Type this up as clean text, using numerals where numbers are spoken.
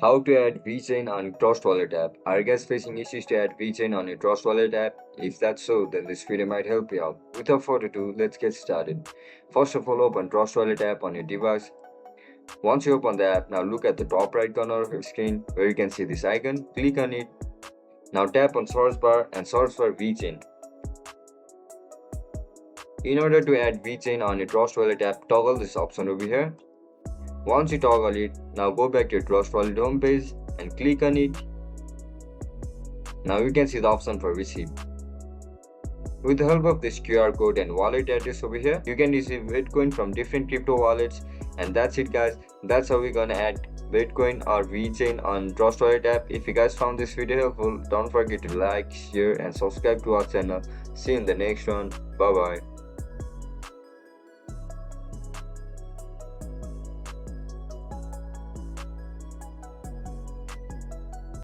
How to add VeChain on Trust Wallet app. Are you guys facing issues to add VeChain on your Trust Wallet app? If that's so, then this video might help you out. Without further ado, let's get started. First of all, open Trust Wallet app on your device. Once you open the app, now look at the top right corner of your screen where you can see this icon. Click on it. Now tap on search bar and search for VeChain. In order to add VeChain on your Trust Wallet app, toggle this option over here. Once you toggle it, now go back to your Trust Wallet homepage and click on it. Now you can see the option for receipt. With the help of this QR code and wallet address over here, you can receive Bitcoin from different crypto wallets. And that's it guys, that's how we're gonna add Bitcoin or VeChain on Trust Wallet app. If you guys found this video helpful, don't forget to like, share and subscribe to our channel. See you in the next one. Bye bye.